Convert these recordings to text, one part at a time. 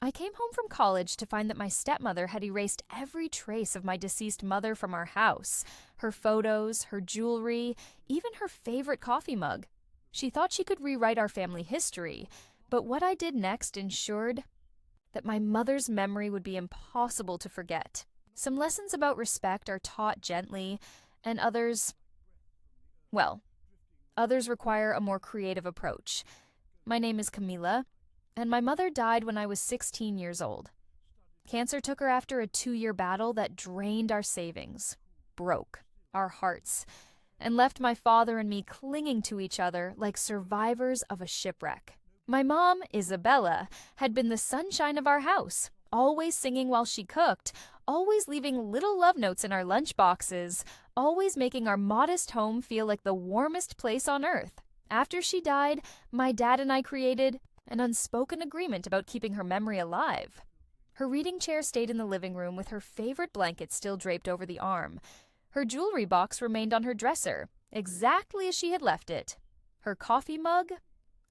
I came home from college to find that my stepmother had erased every trace of my deceased mother from our house, her photos, her jewelry, even her favorite coffee mug. She thought she could rewrite our family history, but what I did next ensured that my mother's memory would be impossible to forget. Some lessons about respect are taught gently, and others require a more creative approach. My name is Camila, and my mother died when I was 16 years old. Cancer took her after a 2-year battle that drained our savings, broke our hearts, and left my father and me clinging to each other like survivors of a shipwreck. My mom, Isabella, had been the sunshine of our house, always singing while she cooked, always leaving little love notes in our lunch boxes, always making our modest home feel like the warmest place on earth. After she died, my dad and I created an unspoken agreement about keeping her memory alive. Her reading chair stayed in the living room with her favorite blanket still draped over the arm. Her jewelry box remained on her dresser, exactly as she had left it. Her coffee mug,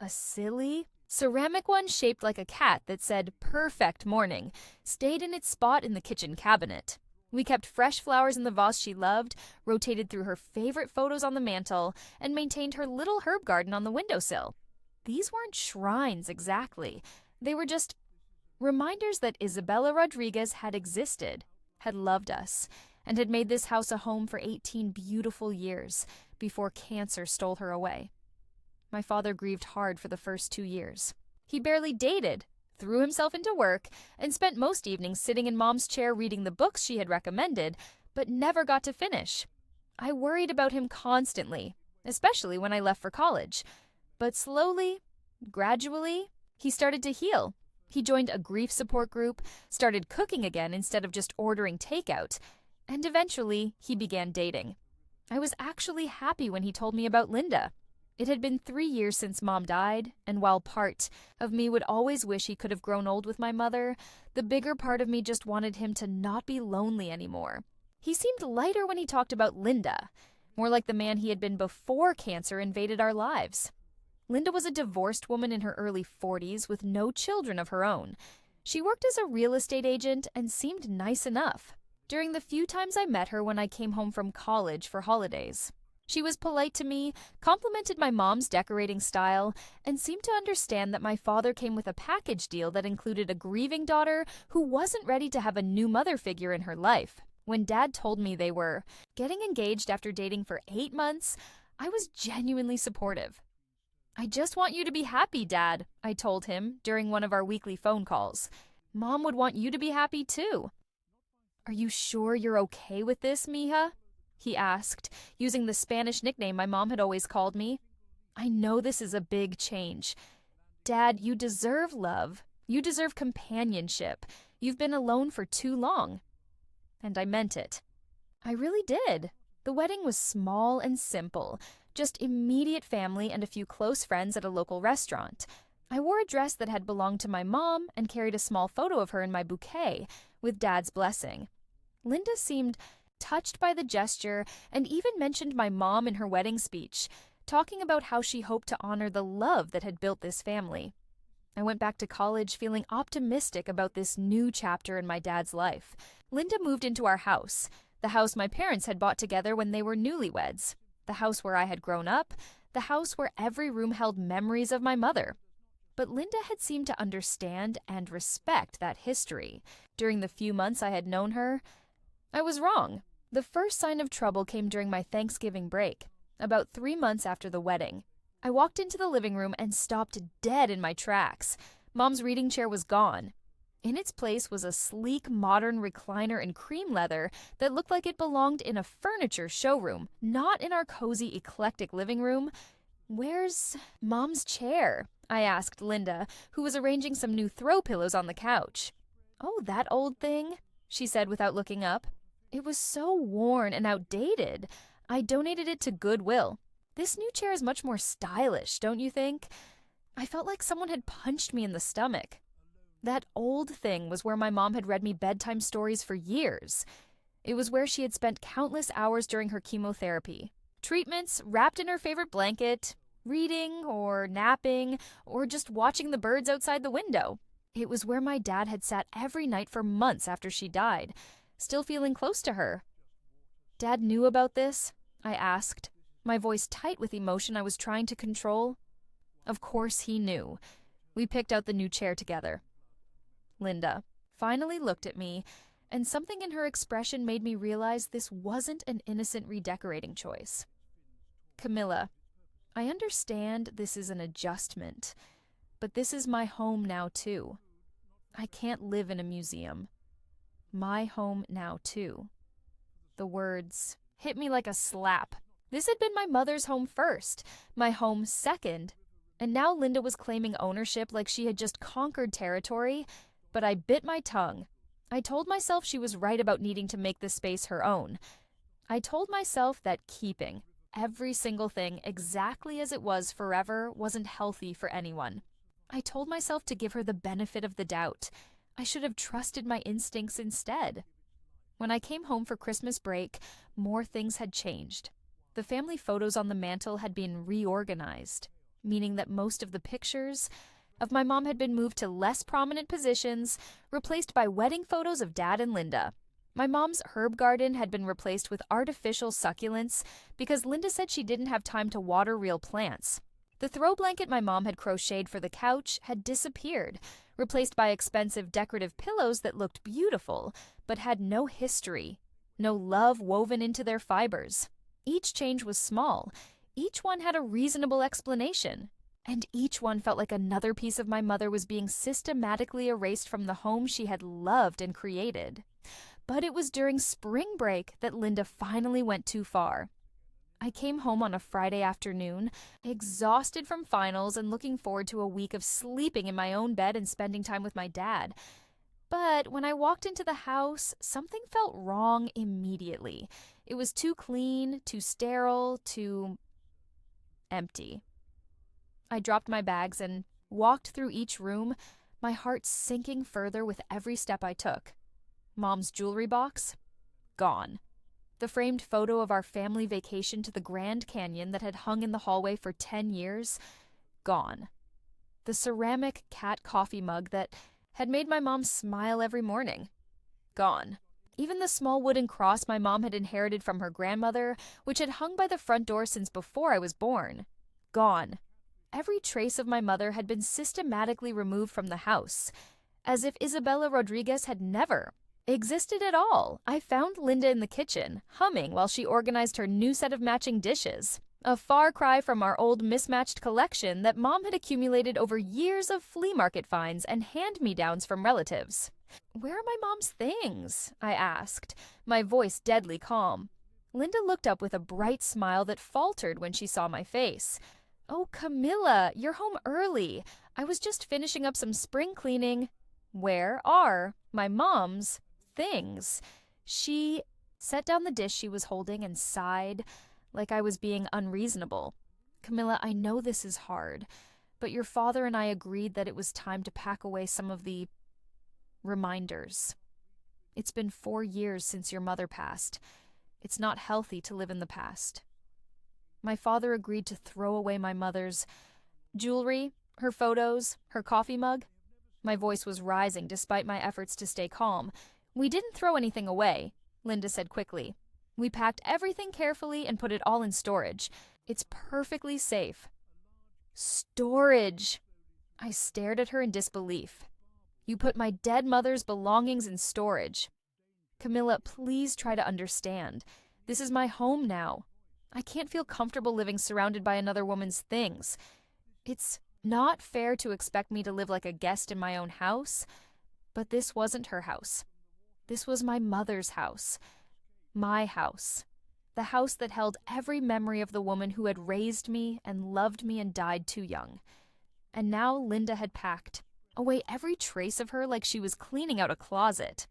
a silly, ceramic one shaped like a cat that said "Perfect Morning," stayed in its spot in the kitchen cabinet. We kept fresh flowers in the vase she loved, rotated through her favorite photos on the mantel, and maintained her little herb garden on the windowsill. These weren't shrines exactly. They were just reminders that Isabella Rodriguez had existed, had loved us, and had made this house a home for 18 beautiful years before cancer stole her away. My father grieved hard for the first 2 years. He barely dated, threw himself into work, and spent most evenings sitting in Mom's chair reading the books she had recommended, but never got to finish. I worried about him constantly, especially when I left for college. But slowly, gradually, he started to heal. He joined a grief support group, started cooking again instead of just ordering takeout, and eventually he began dating. I was actually happy when he told me about Linda. It had been 3 years since Mom died, and while part of me would always wish he could have grown old with my mother, the bigger part of me just wanted him to not be lonely anymore. He seemed lighter when he talked about Linda, more like the man he had been before cancer invaded our lives. Linda was a divorced woman in her early 40s with no children of her own. She worked as a real estate agent and seemed nice enough. During the few times I met her when I came home from college for holidays, she was polite to me, complimented my mom's decorating style, and seemed to understand that my father came with a package deal that included a grieving daughter who wasn't ready to have a new mother figure in her life. When Dad told me they were getting engaged after dating for 8 months, I was genuinely supportive. "I just want you to be happy, Dad," I told him during one of our weekly phone calls. "Mom would want you to be happy too." "Are you sure you're okay with this, mija?" he asked, using the Spanish nickname my mom had always called me. "I know this is a big change. Dad, you deserve love. You deserve companionship. You've been alone for too long." And I meant it. I really did. The wedding was small and simple, just immediate family and a few close friends at a local restaurant. I wore a dress that had belonged to my mom and carried a small photo of her in my bouquet, with Dad's blessing. Linda seemed touched by the gesture and even mentioned my mom in her wedding speech, talking about how she hoped to honor the love that had built this family. I went back to college feeling optimistic about this new chapter in my dad's life. Linda moved into our house, the house my parents had bought together when they were newlyweds, the house where I had grown up, the house where every room held memories of my mother. But Linda had seemed to understand and respect that history. During the few months I had known her, I was wrong. The first sign of trouble came during my Thanksgiving break, about 3 months after the wedding. I walked into the living room and stopped dead in my tracks. Mom's reading chair was gone. In its place was a sleek, modern recliner in cream leather that looked like it belonged in a furniture showroom, not in our cozy, eclectic living room. "Where's Mom's chair?" I asked Linda, who was arranging some new throw pillows on the couch. "Oh, that old thing," she said without looking up. "It was so worn and outdated. I donated it to Goodwill. This new chair is much more stylish, don't you think?" I felt like someone had punched me in the stomach. That old thing was where my mom had read me bedtime stories for years. It was where she had spent countless hours during her chemotherapy. Treatments wrapped in her favorite blanket, reading or napping or just watching the birds outside the window. It was where my dad had sat every night for months after she died, still feeling close to her. "Dad knew about this?" I asked, my voice tight with emotion I was trying to control. Of course he knew. We picked out the new chair together. Linda finally looked at me, and something in her expression made me realize this wasn't an innocent redecorating choice. "Camilla, I understand this is an adjustment, but this is my home now too. I can't live in a museum. My home now too." The words hit me like a slap. This had been my mother's home first, my home second, and now Linda was claiming ownership like she had just conquered territory, but I bit my tongue. I told myself she was right about needing to make this space her own. I told myself that keeping every single thing exactly as it was forever wasn't healthy for anyone. I told myself to give her the benefit of the doubt. I should have trusted my instincts instead. When I came home for Christmas break, more things had changed. The family photos on the mantle had been reorganized, meaning that most of the pictures of my mom had been moved to less prominent positions, replaced by wedding photos of Dad and Linda. My mom's herb garden had been replaced with artificial succulents because Linda said she didn't have time to water real plants. The throw blanket my mom had crocheted for the couch had disappeared, replaced by expensive decorative pillows that looked beautiful, but had no history, no love woven into their fibers. Each change was small. Each one had a reasonable explanation. And each one felt like another piece of my mother was being systematically erased from the home she had loved and created. But it was during spring break that Linda finally went too far. I came home on a Friday afternoon, exhausted from finals and looking forward to a week of sleeping in my own bed and spending time with my dad. But when I walked into the house, something felt wrong immediately. It was too clean, too sterile, too empty. I dropped my bags and walked through each room, my heart sinking further with every step I took. Mom's jewelry box? Gone. The framed photo of our family vacation to the Grand Canyon that had hung in the hallway for 10 years? Gone. The ceramic cat coffee mug that had made my mom smile every morning? Gone. Even the small wooden cross my mom had inherited from her grandmother, which had hung by the front door since before I was born? Gone. Every trace of my mother had been systematically removed from the house, as if Isabella Rodriguez had never existed at all. I found Linda in the kitchen, humming while she organized her new set of matching dishes, a far cry from our old mismatched collection that Mom had accumulated over years of flea market finds and hand-me-downs from relatives. "Where are my mom's things?" I asked, my voice deadly calm. Linda looked up with a bright smile that faltered when she saw my face. "Oh, Camilla, you're home early. I was just finishing up some spring cleaning." "Where are my mom's things?" She set down the dish she was holding and sighed like I was being unreasonable. "Camilla, I know this is hard, but your father and I agreed that it was time to pack away some of the reminders. It's been 4 years since your mother passed. It's not healthy to live in the past. My father agreed to throw away my mother's jewelry, her photos, her coffee mug." My voice was rising despite my efforts to stay calm. "We didn't throw anything away," Linda said quickly. "We packed everything carefully and put it all in storage. It's perfectly safe." "Storage!" I stared at her in disbelief. "You put my dead mother's belongings in storage." "Camilla, please try to understand. This is my home now. I can't feel comfortable living surrounded by another woman's things. It's not fair to expect me to live like a guest in my own house, but this wasn't her house. This was my mother's house. My house. The house that held every memory of the woman who had raised me and loved me and died too young. And now Linda had packed away every trace of her like she was cleaning out a closet.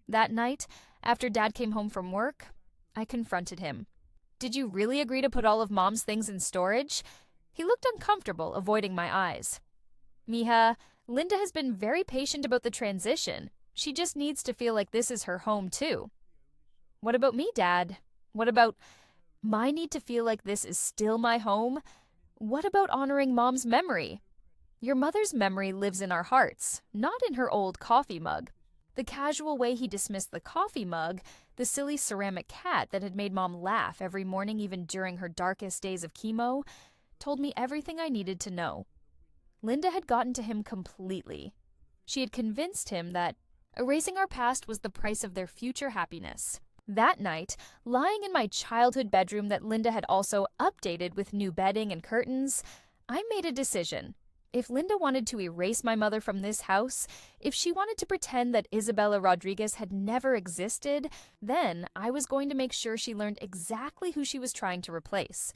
That night, after Dad came home from work, I confronted him. "Did you really agree to put all of Mom's things in storage?" He looked uncomfortable, avoiding my eyes. "Mija, Linda has been very patient about the transition. She just needs to feel like this is her home, too." "What about me, Dad? What about my need to feel like this is still my home? What about honoring Mom's memory?" Your mother's memory lives in our hearts, not in her old coffee mug. The casual way he dismissed the coffee mug, the silly ceramic cat that had made Mom laugh every morning even during her darkest days of chemo, told me everything I needed to know. Linda had gotten to him completely. She had convinced him that erasing our past was the price of their future happiness. That night, lying in my childhood bedroom that Linda had also updated with new bedding and curtains, I made a decision. If Linda wanted to erase my mother from this house, if she wanted to pretend that Isabella Rodriguez had never existed, then I was going to make sure she learned exactly who she was trying to replace.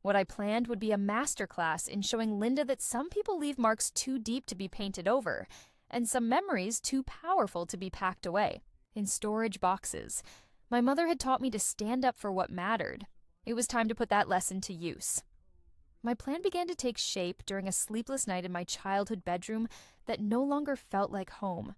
What I planned would be a masterclass in showing Linda that some people leave marks too deep to be painted over, and some memories too powerful to be packed away in storage boxes. My mother had taught me to stand up for what mattered. It was time to put that lesson to use. My plan began to take shape during a sleepless night in my childhood bedroom that no longer felt like home.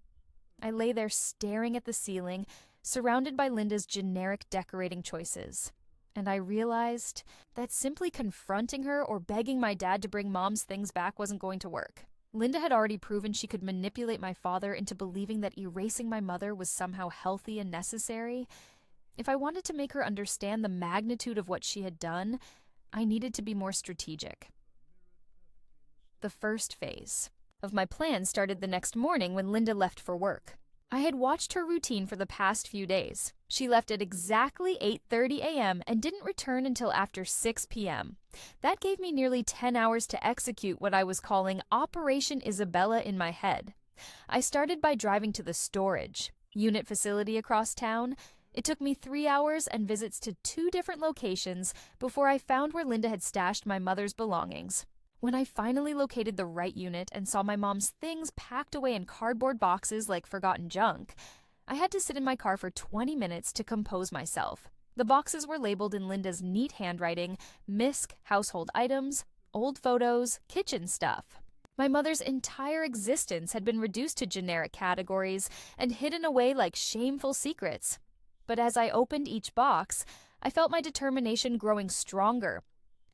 I lay there staring at the ceiling, surrounded by Linda's generic decorating choices. And I realized that simply confronting her or begging my dad to bring Mom's things back wasn't going to work. Linda had already proven she could manipulate my father into believing that erasing my mother was somehow healthy and necessary. If I wanted to make her understand the magnitude of what she had done, I needed to be more strategic. The first phase of my plan started the next morning when Linda left for work. I had watched her routine for the past few days. She left at exactly 8:30 a.m. and didn't return until after 6 p.m. That gave me nearly 10 hours to execute what I was calling Operation Isabella in my head. I started by driving to the storage unit facility across town. It took me 3 hours and visits to 2 different locations before I found where Linda had stashed my mother's belongings. When I finally located the right unit and saw my mom's things packed away in cardboard boxes like forgotten junk, I had to sit in my car for 20 minutes to compose myself. The boxes were labeled in Linda's neat handwriting: MISC, household items, old photos, kitchen stuff. My mother's entire existence had been reduced to generic categories and hidden away like shameful secrets. But as I opened each box, I felt my determination growing stronger.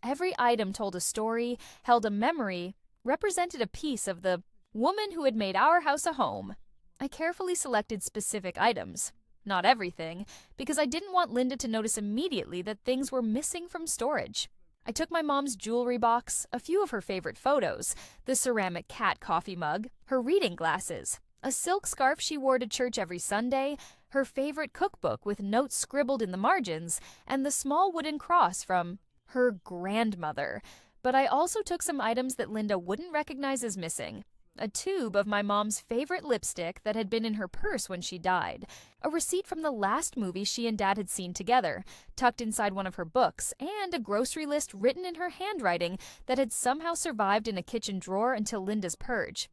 Every item told a story, held a memory, represented a piece of the woman who had made our house a home. I carefully selected specific items, not everything, because I didn't want Linda to notice immediately that things were missing from storage. I took my mom's jewelry box, a few of her favorite photos, the ceramic cat coffee mug, her reading glasses, a silk scarf she wore to church every Sunday, her favorite cookbook with notes scribbled in the margins, and the small wooden cross from her grandmother. But I also took some items that Linda wouldn't recognize as missing. A tube of my mom's favorite lipstick that had been in her purse when she died, a receipt from the last movie she and Dad had seen together, tucked inside one of her books, and a grocery list written in her handwriting that had somehow survived in a kitchen drawer until Linda's purge.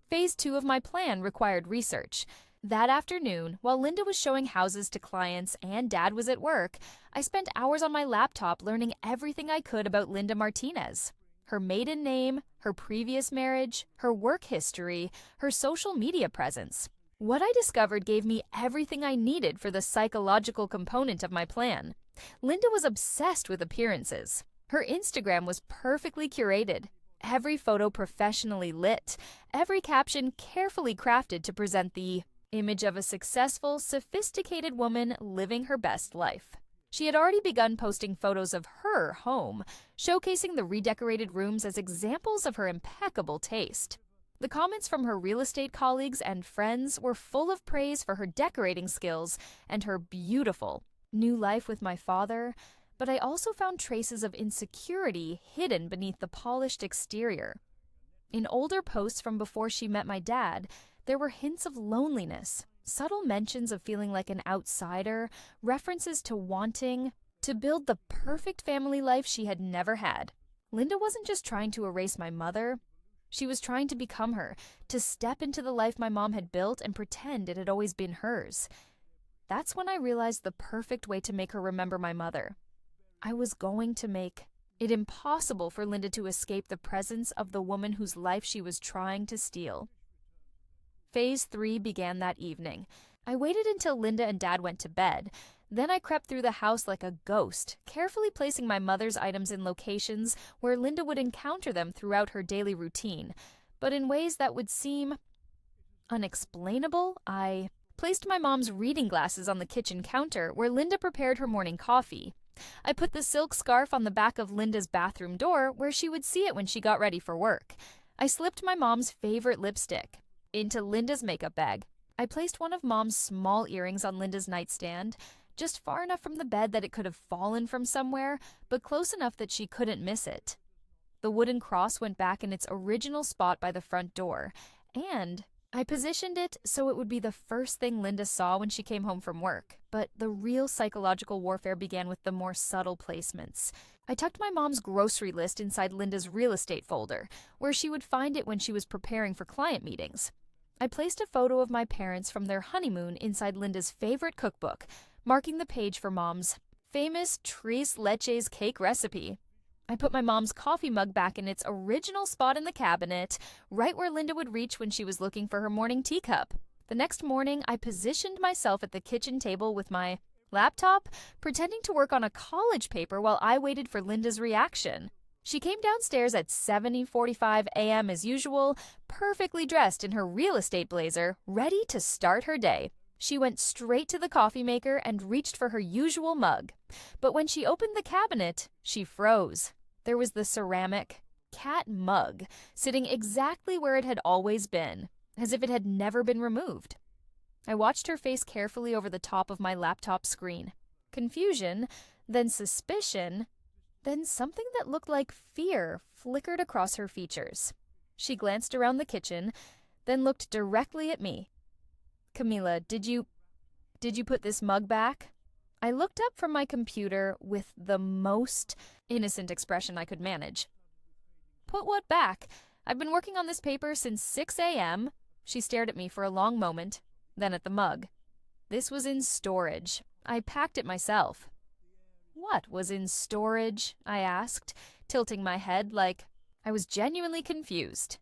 Phase 2 of my plan required research. That afternoon, while Linda was showing houses to clients and Dad was at work, I spent hours on my laptop learning everything I could about Linda Martinez. Her maiden name, her previous marriage, her work history, her social media presence. What I discovered gave me everything I needed for the psychological component of my plan. Linda was obsessed with appearances. Her Instagram was perfectly curated. Every photo professionally lit, every caption carefully crafted to present the image of a successful, sophisticated woman living her best life. She had already begun posting photos of her home, showcasing the redecorated rooms as examples of her impeccable taste. The comments from her real estate colleagues and friends were full of praise for her decorating skills and her beautiful new life with my father, but I also found traces of insecurity hidden beneath the polished exterior. In older posts from before she met my dad, there were hints of loneliness, subtle mentions of feeling like an outsider, references to wanting to build the perfect family life she had never had. Linda wasn't just trying to erase my mother. She was trying to become her, to step into the life my mom had built and pretend it had always been hers. That's when I realized the perfect way to make her remember my mother. I was going to make it impossible for Linda to escape the presence of the woman whose life she was trying to steal. Phase 3 began that evening. I waited until Linda and Dad went to bed. Then I crept through the house like a ghost, carefully placing my mother's items in locations where Linda would encounter them throughout her daily routine, but in ways that would seem unexplainable. I placed my mom's reading glasses on the kitchen counter where Linda prepared her morning coffee. I put the silk scarf on the back of Linda's bathroom door where she would see it when she got ready for work. I slipped my mom's favorite lipstick into Linda's makeup bag. I placed one of Mom's small earrings on Linda's nightstand, just far enough from the bed that it could have fallen from somewhere, but close enough that she couldn't miss it. The wooden cross went back in its original spot by the front door, and I positioned it so it would be the first thing Linda saw when she came home from work. But the real psychological warfare began with the more subtle placements. I tucked my mom's grocery list inside Linda's real estate folder, where she would find it when she was preparing for client meetings. I placed a photo of my parents from their honeymoon inside Linda's favorite cookbook, marking the page for Mom's famous tres leches cake recipe. I put my mom's coffee mug back in its original spot in the cabinet, right where Linda would reach when she was looking for her morning teacup. The next morning, I positioned myself at the kitchen table with my laptop, pretending to work on a college paper while I waited for Linda's reaction. She came downstairs at 7:45 a.m. as usual, perfectly dressed in her real estate blazer, ready to start her day. She went straight to the coffee maker and reached for her usual mug. But when she opened the cabinet, she froze. There was the ceramic cat mug sitting exactly where it had always been, as if it had never been removed. I watched her face carefully over the top of my laptop screen. Confusion, then suspicion, then something that looked like fear flickered across her features. She glanced around the kitchen, then looked directly at me. "Camila, did you put this mug back?" I looked up from my computer with the most innocent expression I could manage. "Put what back? I've been working on this paper since 6 a.m. She stared at me for a long moment, then at the mug. "This was in storage. I packed it myself." "What was in storage?" I asked, tilting my head like I was genuinely confused.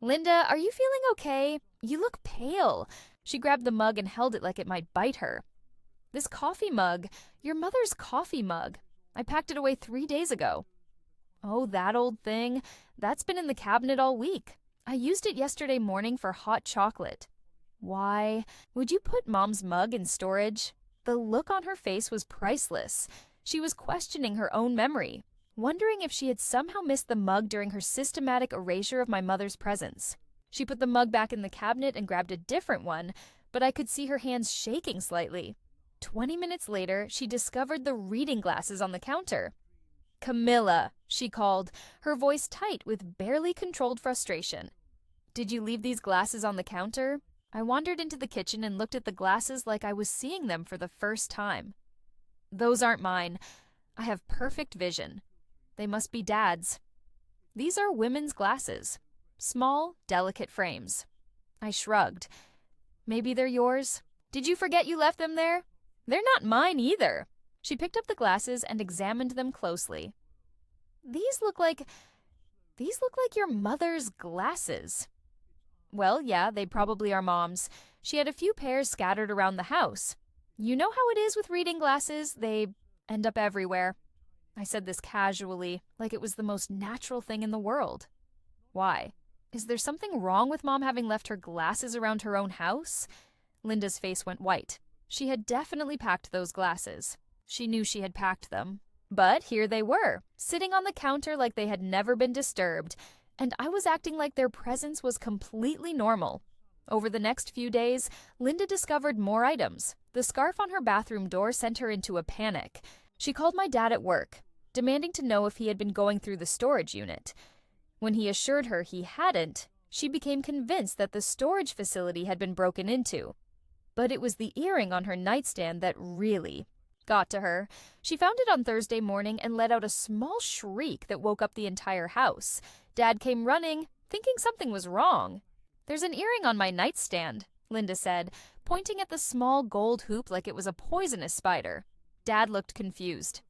"Linda, are you feeling okay? You look pale." She grabbed the mug and held it like it might bite her. "This coffee mug, your mother's coffee mug. I packed it away 3 days ago." "Oh, that old thing? That's been in the cabinet all week. I used it yesterday morning for hot chocolate." "Why would you put Mom's mug in storage?" The look on her face was priceless. She was questioning her own memory, wondering if she had somehow missed the mug during her systematic erasure of my mother's presence. She put the mug back in the cabinet and grabbed a different one, but I could see her hands shaking slightly. 20 minutes later, she discovered the reading glasses on the counter. "Camila," she called, her voice tight with barely controlled frustration. "Did you leave these glasses on the counter?" I wandered into the kitchen and looked at the glasses like I was seeing them for the first time. "Those aren't mine. I have perfect vision. They must be Dad's. These are women's glasses. Small, delicate frames." I shrugged. "Maybe they're yours? Did you forget you left them there? They're not mine either." She picked up the glasses and examined them closely. These look like your mother's glasses." "Well, yeah, they probably are Mom's. She had a few pairs scattered around the house. You know how it is with reading glasses, they end up everywhere." I said this casually, like it was the most natural thing in the world. "Why? Is there something wrong with Mom having left her glasses around her own house?" Linda's face went white. She had definitely packed those glasses. She knew she had packed them. But here they were, sitting on the counter like they had never been disturbed, and I was acting like their presence was completely normal. Over the next few days, Linda discovered more items. The scarf on her bathroom door sent her into a panic. She called my dad at work, demanding to know if he had been going through the storage unit. When he assured her he hadn't, she became convinced that the storage facility had been broken into. But it was the earring on her nightstand that really got to her. She found it on Thursday morning and let out a small shriek that woke up the entire house. Dad came running, thinking something was wrong. "There's an earring on my nightstand," Linda said, pointing at the small gold hoop like it was a poisonous spider. Dad looked confused.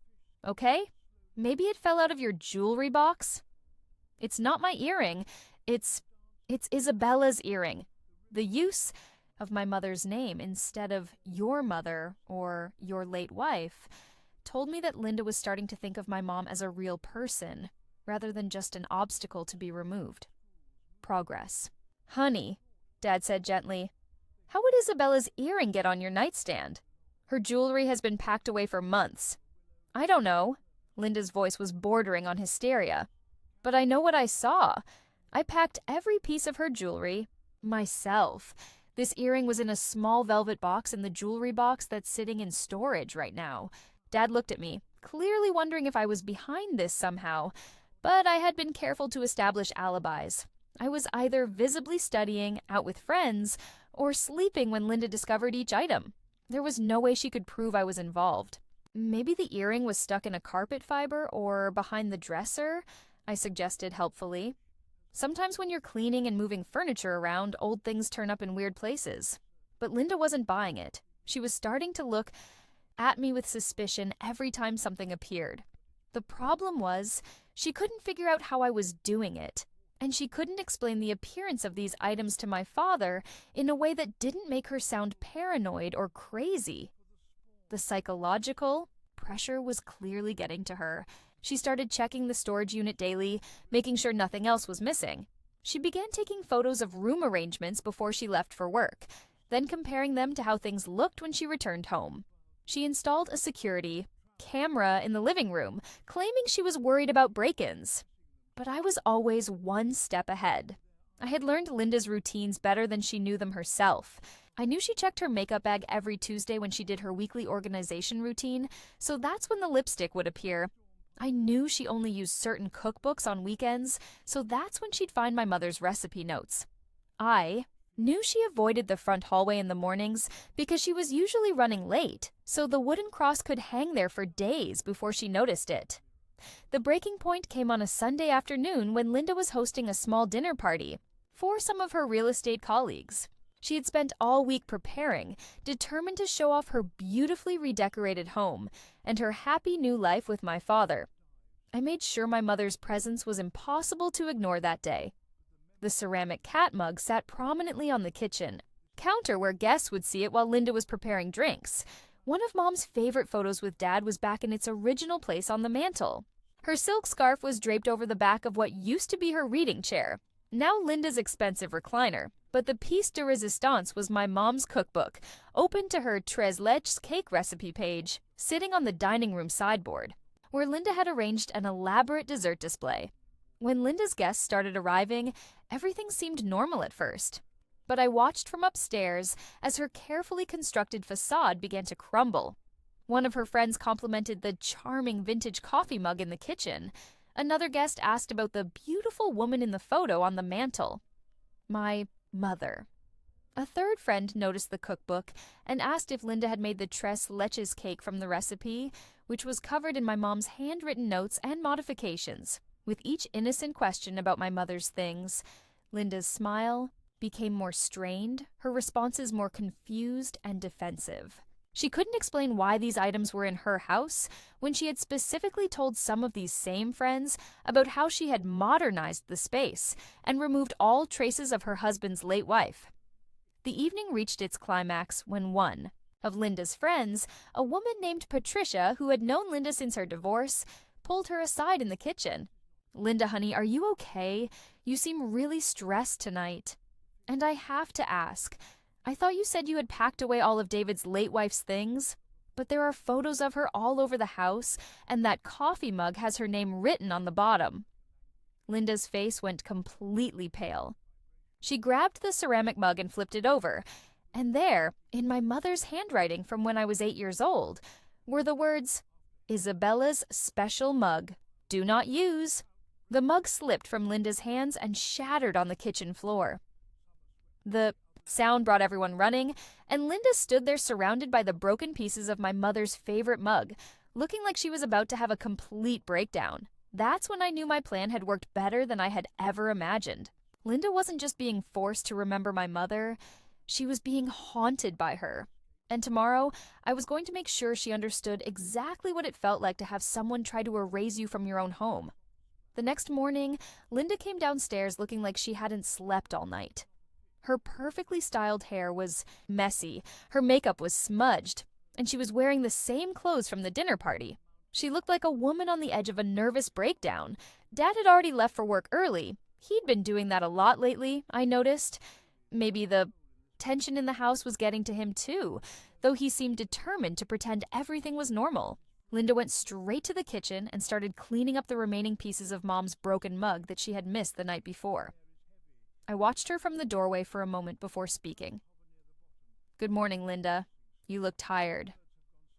"Okay, maybe it fell out of your jewelry box." "It's not my earring. It's Isabella's earring. The use of my mother's name instead of your mother or your late wife told me that Linda was starting to think of my mom as a real person rather than just an obstacle to be removed. Progress. Honey, Dad said gently, how would Isabella's earring get on your nightstand? Her jewelry has been packed away for months. I don't know. Linda's voice was bordering on hysteria. But I know what I saw. I packed every piece of her jewelry myself. This earring was in a small velvet box in the jewelry box that's sitting in storage right now. Dad looked at me, clearly wondering if I was behind this somehow, but I had been careful to establish alibis. I was either visibly studying, out with friends, or sleeping when Linda discovered each item. There was no way she could prove I was involved. Maybe the earring was stuck in a carpet fiber or behind the dresser, I suggested helpfully. Sometimes when you're cleaning and moving furniture around, old things turn up in weird places. But Linda wasn't buying it. She was starting to look at me with suspicion every time something appeared. The problem was, she couldn't figure out how I was doing it, and she couldn't explain the appearance of these items to my father in a way that didn't make her sound paranoid or crazy. The psychological pressure was clearly getting to her. She started checking the storage unit daily, making sure nothing else was missing. She began taking photos of room arrangements before she left for work, then comparing them to how things looked when she returned home. She installed a security camera in the living room, claiming she was worried about break-ins. But I was always one step ahead. I had learned Linda's routines better than she knew them herself. I knew she checked her makeup bag every Tuesday when she did her weekly organization routine, so that's when the lipstick would appear. I knew she only used certain cookbooks on weekends, so that's when she'd find my mother's recipe notes. I knew she avoided the front hallway in the mornings because she was usually running late, so the wooden cross could hang there for days before she noticed it. The breaking point came on a Sunday afternoon when Linda was hosting a small dinner party for some of her real estate colleagues. She had spent all week preparing, determined to show off her beautifully redecorated home and her happy new life with my father. I made sure my mother's presence was impossible to ignore that day. The ceramic cat mug sat prominently on the kitchen counter where guests would see it while Linda was preparing drinks. One of Mom's favorite photos with Dad was back in its original place on the mantel. Her silk scarf was draped over the back of what used to be her reading chair, now Linda's expensive recliner. But the piece de resistance was my mom's cookbook, open to her tres leches cake recipe page, sitting on the dining room sideboard, where Linda had arranged an elaborate dessert display. When Linda's guests started arriving, everything seemed normal at first. But I watched from upstairs as her carefully constructed facade began to crumble. One of her friends complimented the charming vintage coffee mug in the kitchen. Another guest asked about the beautiful woman in the photo on the mantel. My mother. A third friend noticed the cookbook and asked if Linda had made the tres leches cake from the recipe, which was covered in my mom's handwritten notes and modifications. With each innocent question about my mother's things, Linda's smile became more strained, her responses more confused and defensive. She couldn't explain why these items were in her house when she had specifically told some of these same friends about how she had modernized the space and removed all traces of her husband's late wife. The evening reached its climax when one of Linda's friends, a woman named Patricia who had known Linda since her divorce, pulled her aside in the kitchen. "Linda, honey, are you okay? You seem really stressed tonight." And I have to ask, I thought you said you had packed away all of David's late wife's things, but there are photos of her all over the house, and that coffee mug has her name written on the bottom. Linda's face went completely pale. She grabbed the ceramic mug and flipped it over, and there, in my mother's handwriting from when I was 8 years old, were the words, "Isabella's special mug. Do not use." The mug slipped from Linda's hands and shattered on the kitchen floor. The sound brought everyone running, and Linda stood there surrounded by the broken pieces of my mother's favorite mug, looking like she was about to have a complete breakdown. That's when I knew my plan had worked better than I had ever imagined. Linda wasn't just being forced to remember my mother, she was being haunted by her. And tomorrow, I was going to make sure she understood exactly what it felt like to have someone try to erase you from your own home. The next morning, Linda came downstairs looking like she hadn't slept all night. Her perfectly styled hair was messy, her makeup was smudged, and she was wearing the same clothes from the dinner party. She looked like a woman on the edge of a nervous breakdown. Dad had already left for work early. He'd been doing that a lot lately, I noticed. Maybe the tension in the house was getting to him too, though he seemed determined to pretend everything was normal. Linda went straight to the kitchen and started cleaning up the remaining pieces of Mom's broken mug that she had missed the night before. I watched her from the doorway for a moment before speaking. "Good morning, Linda. You look tired.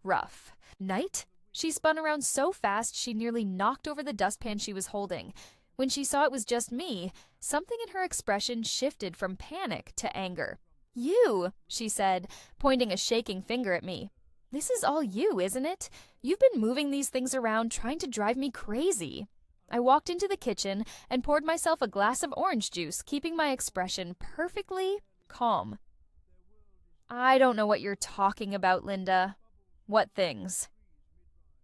Rough. Night?" She spun around so fast she nearly knocked over the dustpan she was holding. When she saw it was just me, something in her expression shifted from panic to anger. "You," she said, pointing a shaking finger at me. "This is all you, isn't it? You've been moving these things around trying to drive me crazy." I walked into the kitchen and poured myself a glass of orange juice, keeping my expression perfectly calm. "I don't know what you're talking about, Linda." "What things?"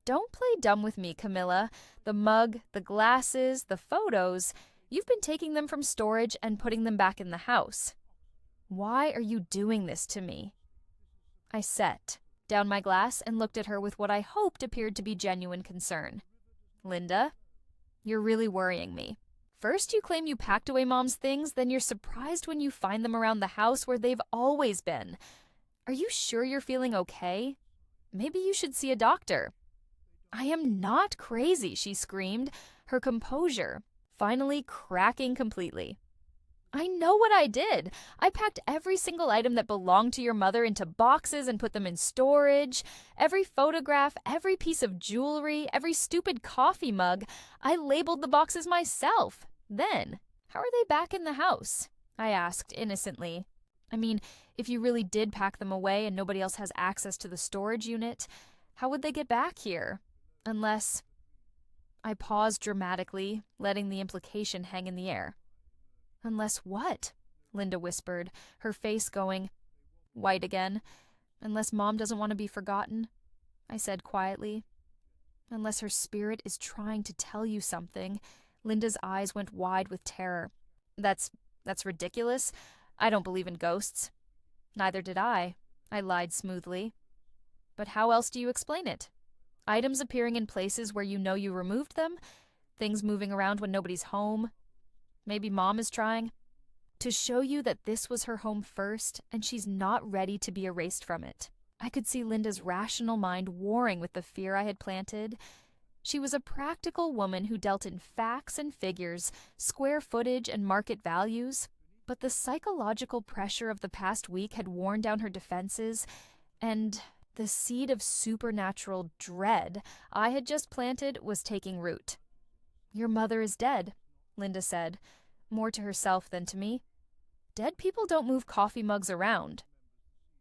"Don't play dumb with me, Camilla. The mug, the glasses, the photos, you've been taking them from storage and putting them back in the house. Why are you doing this to me?" I set down my glass and looked at her with what I hoped appeared to be genuine concern. "Linda, you're really worrying me. First you claim you packed away Mom's things, then you're surprised when you find them around the house where they've always been. Are you sure you're feeling okay? Maybe you should see a doctor." "I am not crazy," she screamed, her composure finally cracking completely. "I know what I did. I packed every single item that belonged to your mother into boxes and put them in storage. Every photograph, every piece of jewelry, every stupid coffee mug, I labeled the boxes myself. Then, how are they back in the house?" I asked innocently. "I mean, if you really did pack them away and nobody else has access to the storage unit, how would they get back here? Unless—" I paused dramatically, letting the implication hang in the air. "Unless what?" Linda whispered, her face going white again. "Unless Mom doesn't want to be forgotten," I said quietly. "Unless her spirit is trying to tell you something." Linda's eyes went wide with terror. That's ridiculous. I don't believe in ghosts." "Neither did I lied smoothly. "But how else do you explain it? Items appearing in places where you know you removed them? Things moving around when nobody's home? Maybe Mom is trying to show you that this was her home first and she's not ready to be erased from it." I could see Linda's rational mind warring with the fear I had planted. She was a practical woman who dealt in facts and figures, square footage and market values, but the psychological pressure of the past week had worn down her defenses, and the seed of supernatural dread I had just planted was taking root. "Your mother is dead," Linda said, more to herself than to me. "Dead people don't move coffee mugs around."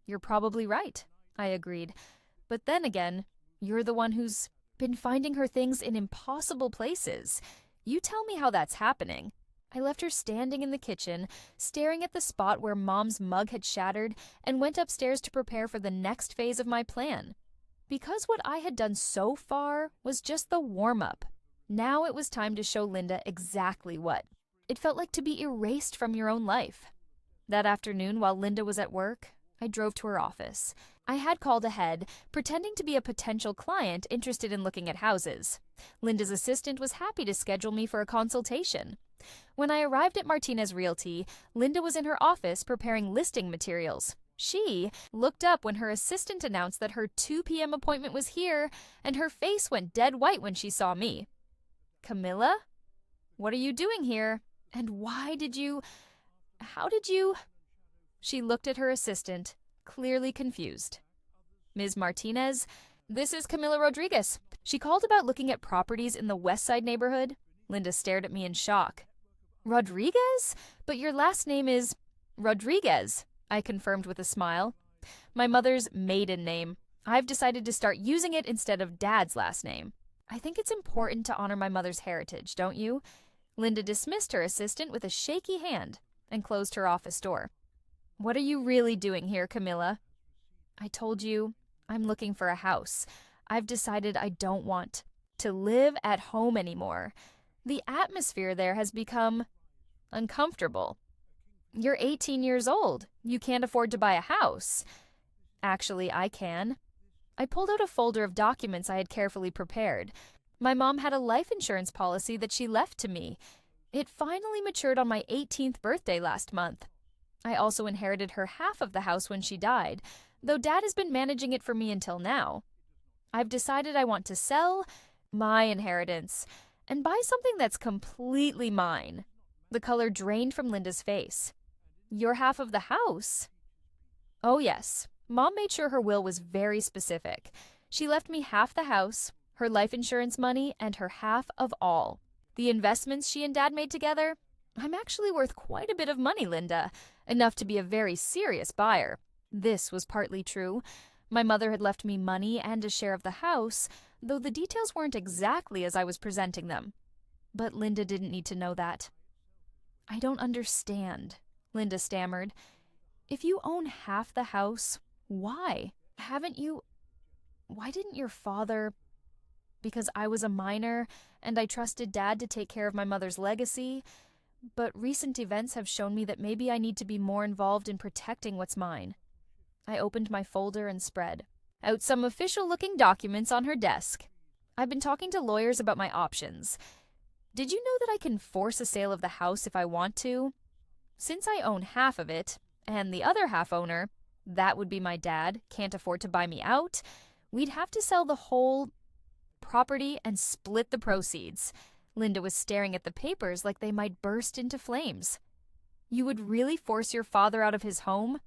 "You're probably right," I agreed. "But then again, you're the one who's been finding her things in impossible places. You tell me how that's happening." I left her standing in the kitchen, staring at the spot where Mom's mug had shattered, and went upstairs to prepare for the next phase of my plan. Because what I had done so far was just the warm-up, now it was time to show Linda exactly what it felt like to be erased from your own life. That afternoon, while Linda was at work, I drove to her office. I had called ahead, pretending to be a potential client interested in looking at houses. Linda's assistant was happy to schedule me for a consultation. When I arrived at Martinez Realty, Linda was in her office preparing listing materials. She looked up when her assistant announced that her 2 p.m. appointment was here, and her face went dead white when she saw me. "Camilla? What are you doing here? And how did you... She looked at her assistant, clearly confused. "Ms. Martinez, this is Camilla Rodriguez. She called about looking at properties in the West Side neighborhood." Linda stared at me in shock. "Rodriguez? But your last name is..." "Rodriguez," I confirmed with a smile. "My mother's maiden name. I've decided to start using it instead of Dad's last name. I think it's important to honor my mother's heritage, don't you?" Linda dismissed her assistant with a shaky hand and closed her office door. "What are you really doing here, Camilla?" "I told you, I'm looking for a house. I've decided I don't want to live at home anymore. The atmosphere there has become uncomfortable." You're 18 years old. You can't afford to buy a house. Actually, I can. I pulled out a folder of documents I had carefully prepared. My mom had a life insurance policy that she left to me. It finally matured on my 18th birthday last month. I also inherited her half of the house when she died, though Dad has been managing it for me until now. I've decided I want to sell my inheritance and buy something that's completely mine. The color drained from Linda's face. Your half of the house? Oh, yes. Mom made sure her will was very specific. She left me half the house, her life insurance money, and her half of all. The investments she and Dad made together? I'm actually worth quite a bit of money, Linda. Enough to be a very serious buyer. This was partly true. My mother had left me money and a share of the house, though the details weren't exactly as I was presenting them. But Linda didn't need to know that. I don't understand, Linda stammered. If you own half the house, why? Why didn't your father? Because I was a minor and I trusted Dad to take care of my mother's legacy. But recent events have shown me that maybe I need to be more involved in protecting what's mine. I opened my folder and spread out some official-looking documents on her desk. I've been talking to lawyers about my options. Did you know that I can force a sale of the house if I want to? Since I own half of it, and the other half owner, that would be my dad, can't afford to buy me out, we'd have to sell the whole property and split the proceeds. Linda was staring at the papers like they might burst into flames. You would really force your father out of his home?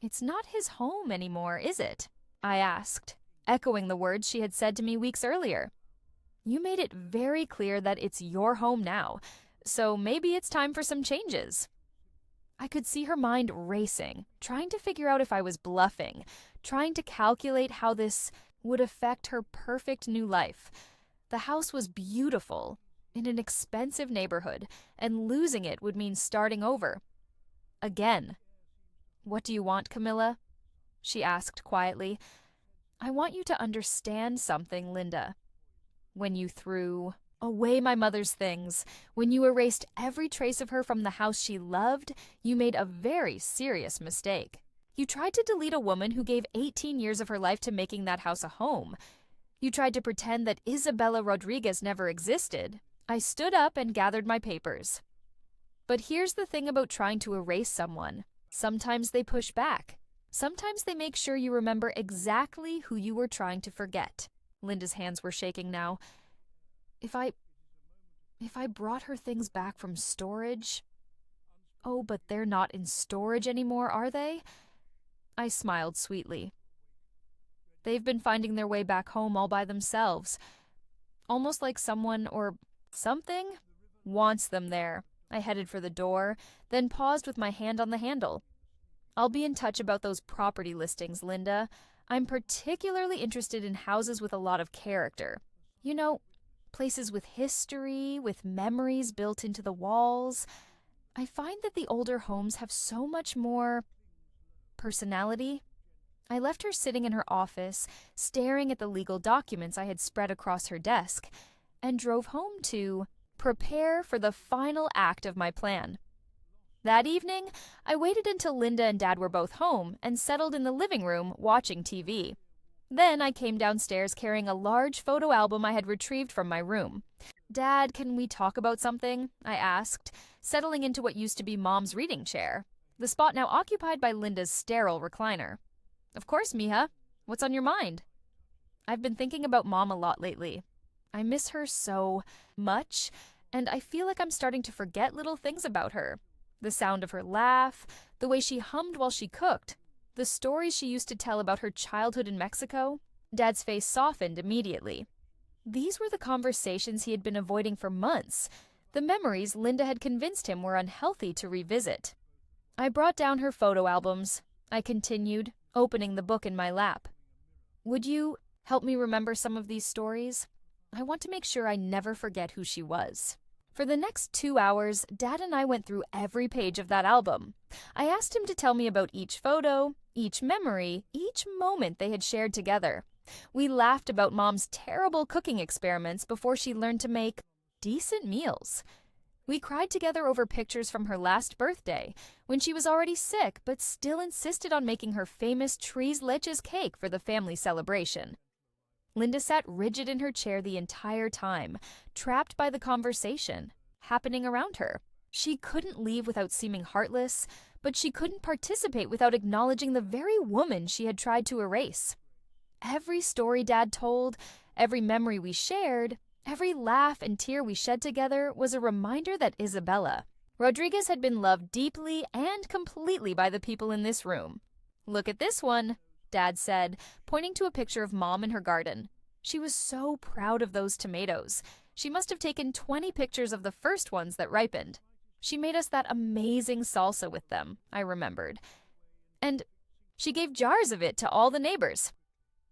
It's not his home anymore, is it? I asked, echoing the words she had said to me weeks earlier. You made it very clear that it's your home now, so maybe it's time for some changes. I could see her mind racing, trying to figure out if I was bluffing, trying to calculate how this would affect her perfect new life. The house was beautiful, in an expensive neighborhood, and losing it would mean starting over. Again. What do you want, Camilla? She asked quietly. I want you to understand something, Linda. When you threw away my mother's things, when you erased every trace of her from the house she loved, you made a very serious mistake. You tried to delete a woman who gave 18 years of her life to making that house a home. You tried to pretend that Isabella Rodriguez never existed. I stood up and gathered my papers. But here's the thing about trying to erase someone. Sometimes they push back. Sometimes they make sure you remember exactly who you were trying to forget. Linda's hands were shaking now. If I brought her things back from storage... Oh, but they're not in storage anymore, are they? I smiled sweetly. They've been finding their way back home all by themselves. Almost like someone or something wants them there. I headed for the door, then paused with my hand on the handle. I'll be in touch about those property listings, Linda. I'm particularly interested in houses with a lot of character. You know, places with history, with memories built into the walls. I find that the older homes have so much more personality. I left her sitting in her office, staring at the legal documents I had spread across her desk, and drove home to prepare for the final act of my plan. That evening, I waited until Linda and Dad were both home and settled in the living room watching TV. Then I came downstairs carrying a large photo album I had retrieved from my room. Dad, can we talk about something? I asked, settling into what used to be Mom's reading chair, the spot now occupied by Linda's sterile recliner. Of course, Mija. What's on your mind? I've been thinking about Mom a lot lately. I miss her so much, and I feel like I'm starting to forget little things about her. The sound of her laugh, the way she hummed while she cooked, the stories she used to tell about her childhood in Mexico. Dad's face softened immediately. These were the conversations he had been avoiding for months, the memories Linda had convinced him were unhealthy to revisit. I brought down her photo albums. I continued, opening the book in my lap. Would you help me remember some of these stories? I want to make sure I never forget who she was. For the next 2 hours, Dad and I went through every page of that album. I asked him to tell me about each photo, each memory, each moment they had shared together. We laughed about Mom's terrible cooking experiments before she learned to make decent meals. We cried together over pictures from her last birthday, when she was already sick but still insisted on making her famous Tres Leches cake for the family celebration. Linda sat rigid in her chair the entire time, trapped by the conversation happening around her. She couldn't leave without seeming heartless, but she couldn't participate without acknowledging the very woman she had tried to erase. Every story Dad told, every memory we shared, every laugh and tear we shed together was a reminder that Isabella Rodriguez had been loved deeply and completely by the people in this room. "Look at this one," Dad said, pointing to a picture of Mom in her garden. She was so proud of those tomatoes. She must have taken 20 pictures of the first ones that ripened. She made us that amazing salsa with them, I remembered. And she gave jars of it to all the neighbors.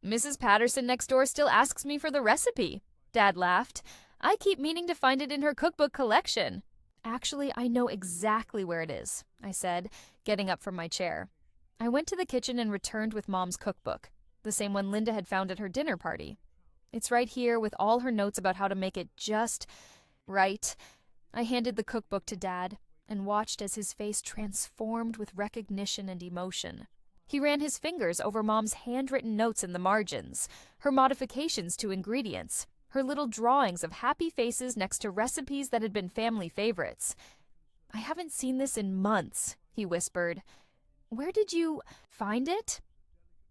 "Mrs. Patterson next door still asks me for the recipe," Dad laughed. "I keep meaning to find it in her cookbook collection." "Actually, I know exactly where it is," I said, getting up from my chair. I went to the kitchen and returned with Mom's cookbook, the same one Linda had found at her dinner party. "It's right here with all her notes about how to make it just right." I handed the cookbook to Dad and watched as his face transformed with recognition and emotion. He ran his fingers over Mom's handwritten notes in the margins, her modifications to ingredients, her little drawings of happy faces next to recipes that had been family favorites. "I haven't seen this in months," he whispered. "Where did you find it?"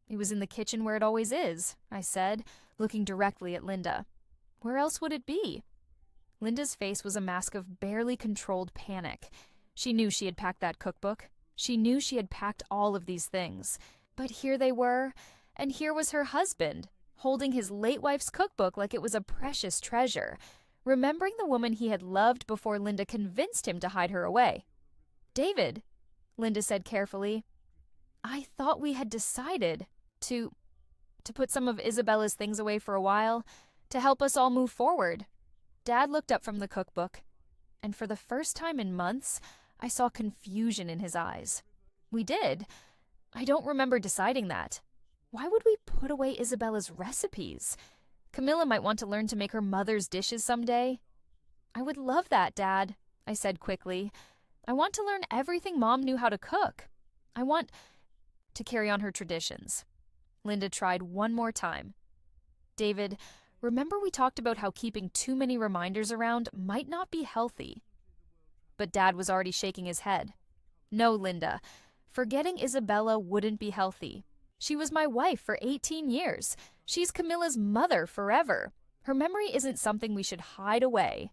"It was in the kitchen where it always is," I said, looking directly at Linda. "Where else would it be?" Linda's face was a mask of barely controlled panic. She knew she had packed that cookbook. She knew she had packed all of these things. But here they were, and here was her husband, holding his late wife's cookbook like it was a precious treasure, remembering the woman he had loved before Linda convinced him to hide her away. "David," Linda said carefully, "I thought we had decided to put some of Isabella's things away for a while, to help us all move forward." Dad looked up from the cookbook, and for the first time in months, I saw confusion in his eyes. "We did. I don't remember deciding that. Why would we put away Isabella's recipes? Camilla might want to learn to make her mother's dishes someday." "I would love that, Dad," I said quickly. "I want to learn everything Mom knew how to cook. I want to carry on her traditions." Linda tried one more time. "David, remember we talked about how keeping too many reminders around might not be healthy?" But Dad was already shaking his head. "No, Linda. Forgetting Isabella wouldn't be healthy. She was my wife for 18 years. She's Camilla's mother forever. Her memory isn't something we should hide away."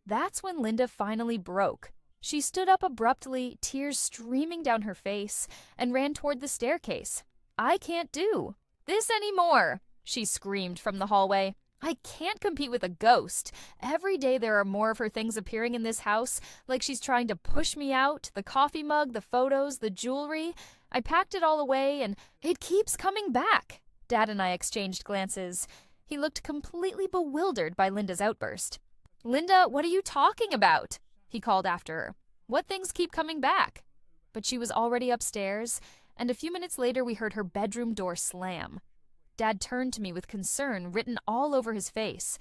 That's when Linda finally broke. She stood up abruptly, tears streaming down her face, and ran toward the staircase. "I can't do this anymore," she screamed from the hallway. "I can't compete with a ghost. Every day there are more of her things appearing in this house, like she's trying to push me out, the coffee mug, the photos, the jewelry. I packed it all away, and it keeps coming back." Dad and I exchanged glances. He looked completely bewildered by Linda's outburst. "Linda, what are you talking about?" he called after her. "What things keep coming back?" But she was already upstairs, and a few minutes later we heard her bedroom door slam. Dad turned to me with concern written all over his face.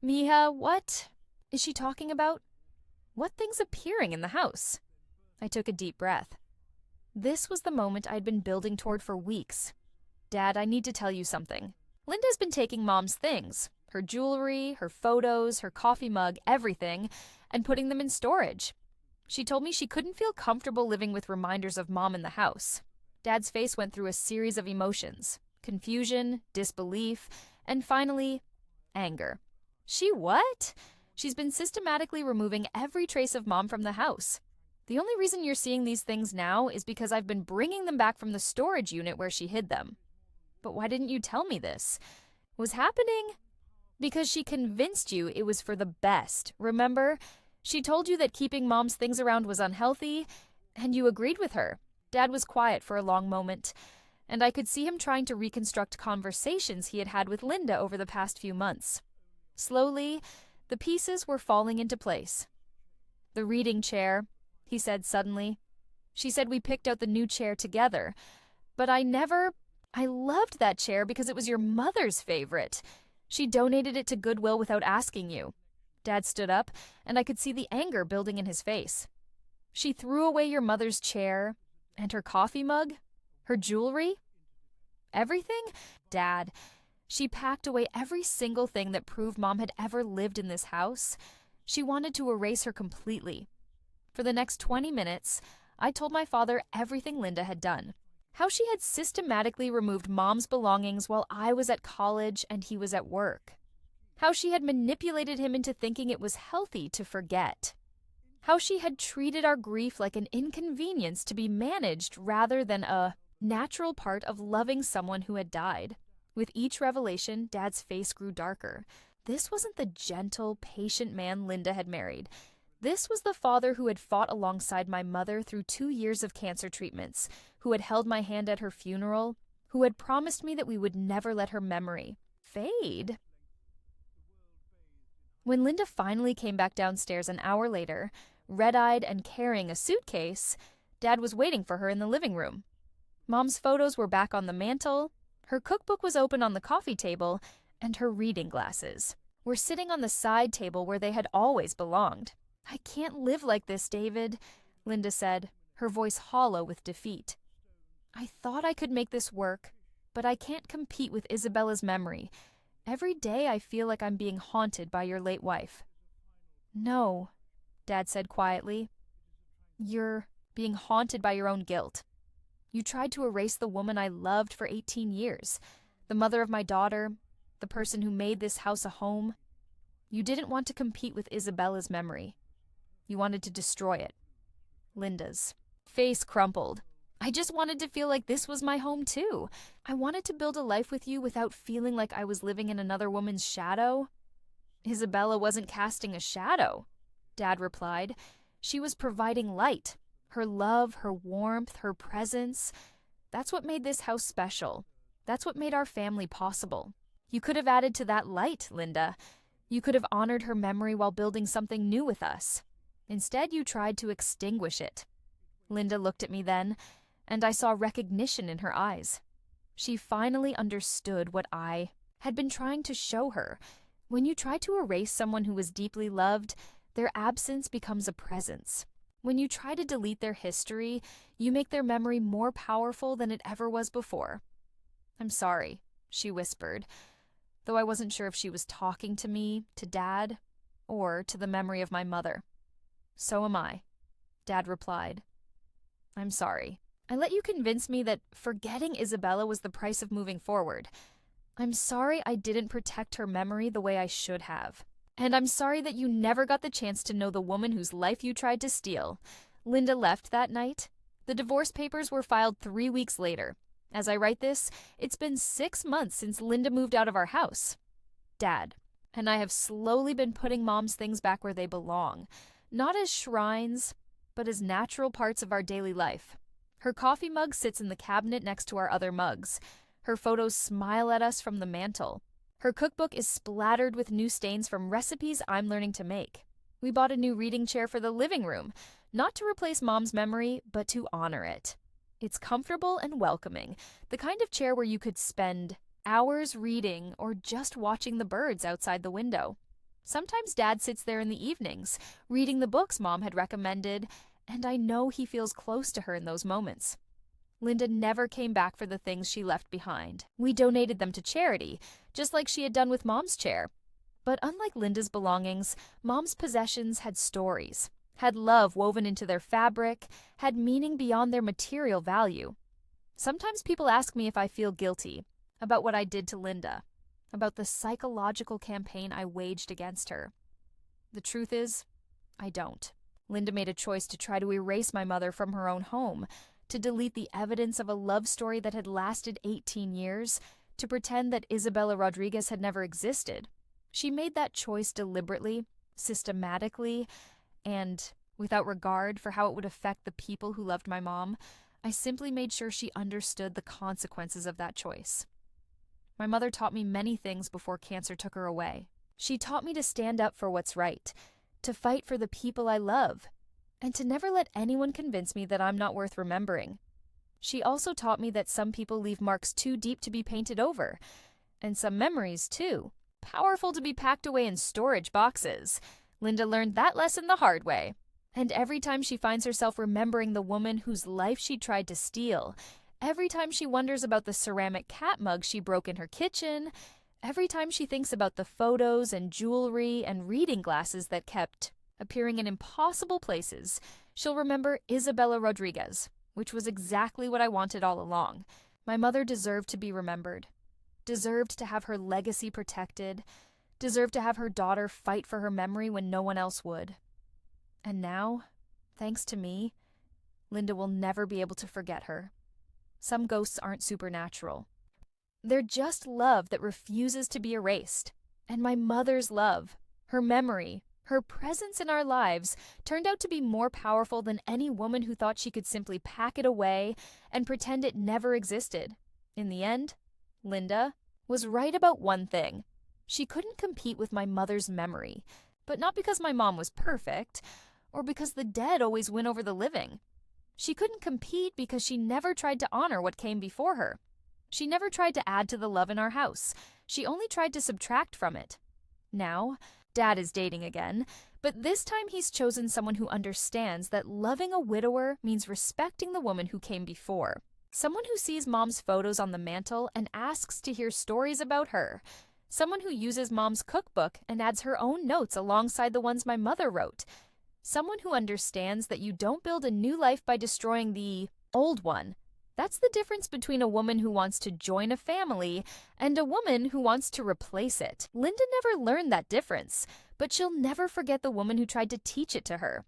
"Mija, what is she talking about? What thing's appearing in the house?" I took a deep breath. This was the moment I'd been building toward for weeks. "Dad, I need to tell you something. Linda's been taking Mom's things, her jewelry, her photos, her coffee mug, everything, and putting them in storage. She told me she couldn't feel comfortable living with reminders of Mom in the house." Dad's face went through a series of emotions: confusion, disbelief, and finally, anger. "She what? She's been systematically removing every trace of Mom from the house. The only reason you're seeing these things now is because I've been bringing them back from the storage unit where she hid them." "But why didn't you tell me this was happening?" "Because she convinced you it was for the best, remember? She told you that keeping Mom's things around was unhealthy, and you agreed with her." Dad was quiet for a long moment, and I could see him trying to reconstruct conversations he had had with Linda over the past few months. Slowly, the pieces were falling into place. "The reading chair," he said suddenly. "She said we picked out the new chair together, but I loved that chair because it was your mother's favorite. She donated it to Goodwill without asking you. Dad stood up, and I could see the anger building in his face. She threw away your mother's chair, and her coffee mug, her jewelry, everything? Dad, she packed away every single thing that proved Mom had ever lived in this house. She wanted to erase her completely. For the next 20 minutes, I told my father everything Linda had done. How she had systematically removed Mom's belongings while I was at college and he was at work. How she had manipulated him into thinking it was healthy to forget. How she had treated our grief like an inconvenience to be managed rather than a natural part of loving someone who had died. With each revelation, Dad's face grew darker. This wasn't the gentle, patient man Linda had married. This was the father who had fought alongside my mother through 2 years of cancer treatments, who had held my hand at her funeral, who had promised me that we would never let her memory fade. When Linda finally came back downstairs an hour later, red-eyed and carrying a suitcase, Dad was waiting for her in the living room. Mom's photos were back on the mantel, her cookbook was open on the coffee table, and her reading glasses were sitting on the side table where they had always belonged. "I can't live like this, David," Linda said, her voice hollow with defeat. "I thought I could make this work, but I can't compete with Isabella's memory. Every day I feel like I'm being haunted by your late wife." "No," Dad said quietly. "You're being haunted by your own guilt. You tried to erase the woman I loved for 18 years, the mother of my daughter, the person who made this house a home. You didn't want to compete with Isabella's memory. You wanted to destroy it." Linda's face crumpled. "I just wanted to feel like this was my home too. I wanted to build a life with you without feeling like I was living in another woman's shadow." "Isabella wasn't casting a shadow," Dad replied. "She was providing light. Her love, her warmth, her presence. That's what made this house special. That's what made our family possible. You could have added to that light, Linda. You could have honored her memory while building something new with us. Instead, you tried to extinguish it." Linda looked at me then, and I saw recognition in her eyes. She finally understood what I had been trying to show her. When you try to erase someone who was deeply loved, their absence becomes a presence. When you try to delete their history, you make their memory more powerful than it ever was before. "I'm sorry," she whispered, though I wasn't sure if she was talking to me, to Dad, or to the memory of my mother. "So am I," Dad replied. "I'm sorry. I let you convince me that forgetting Isabella was the price of moving forward. I'm sorry I didn't protect her memory the way I should have. And I'm sorry that you never got the chance to know the woman whose life you tried to steal." Linda left that night. The divorce papers were filed 3 weeks later. As I write this, it's been 6 months since Linda moved out of our house. Dad and I have slowly been putting Mom's things back where they belong, not as shrines, but as natural parts of our daily life. Her coffee mug sits in the cabinet next to our other mugs. Her photos smile at us from the mantel. Her cookbook is splattered with new stains from recipes I'm learning to make. We bought a new reading chair for the living room, not to replace Mom's memory, but to honor it. It's comfortable and welcoming, the kind of chair where you could spend hours reading or just watching the birds outside the window. Sometimes Dad sits there in the evenings, reading the books Mom had recommended, and I know he feels close to her in those moments. Linda never came back for the things she left behind. We donated them to charity, just like she had done with Mom's chair. But unlike Linda's belongings, Mom's possessions had stories, had love woven into their fabric, had meaning beyond their material value. Sometimes people ask me if I feel guilty about what I did to Linda, about the psychological campaign I waged against her. The truth is, I don't. Linda made a choice to try to erase my mother from her own home, to delete the evidence of a love story that had lasted 18 years, to pretend that Isabella Rodriguez had never existed. She made that choice deliberately, systematically, and without regard for how it would affect the people who loved my mom. I simply made sure she understood the consequences of that choice. My mother taught me many things before cancer took her away. She taught me to stand up for what's right, to fight for the people I love, and to never let anyone convince me that I'm not worth remembering. She also taught me that some people leave marks too deep to be painted over, and some memories, too, powerful to be packed away in storage boxes. Linda learned that lesson the hard way. And every time she finds herself remembering the woman whose life she tried to steal, every time she wonders about the ceramic cat mug she broke in her kitchen, every time she thinks about the photos and jewelry and reading glasses that kept appearing in impossible places, she'll remember Isabella Rodriguez, which was exactly what I wanted all along. My mother deserved to be remembered, deserved to have her legacy protected, deserved to have her daughter fight for her memory when no one else would. And now, thanks to me, Linda will never be able to forget her. Some ghosts aren't supernatural. They're just love that refuses to be erased. And my mother's love, her memory, her presence in our lives turned out to be more powerful than any woman who thought she could simply pack it away and pretend it never existed. In the end, Linda was right about one thing. She couldn't compete with my mother's memory, but not because my mom was perfect, or because the dead always win over the living. She couldn't compete because she never tried to honor what came before her. She never tried to add to the love in our house. She only tried to subtract from it. Now, Dad is dating again, but this time he's chosen someone who understands that loving a widower means respecting the woman who came before. Someone who sees Mom's photos on the mantle and asks to hear stories about her. Someone who uses Mom's cookbook and adds her own notes alongside the ones my mother wrote. Someone who understands that you don't build a new life by destroying the old one. That's the difference between a woman who wants to join a family and a woman who wants to replace it. Linda never learned that difference, but she'll never forget the woman who tried to teach it to her.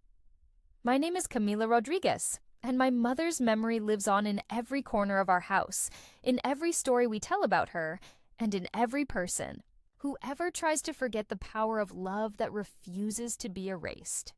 My name is Camila Rodriguez, and my mother's memory lives on in every corner of our house, in every story we tell about her, and in every person. Whoever tries to forget the power of love that refuses to be erased.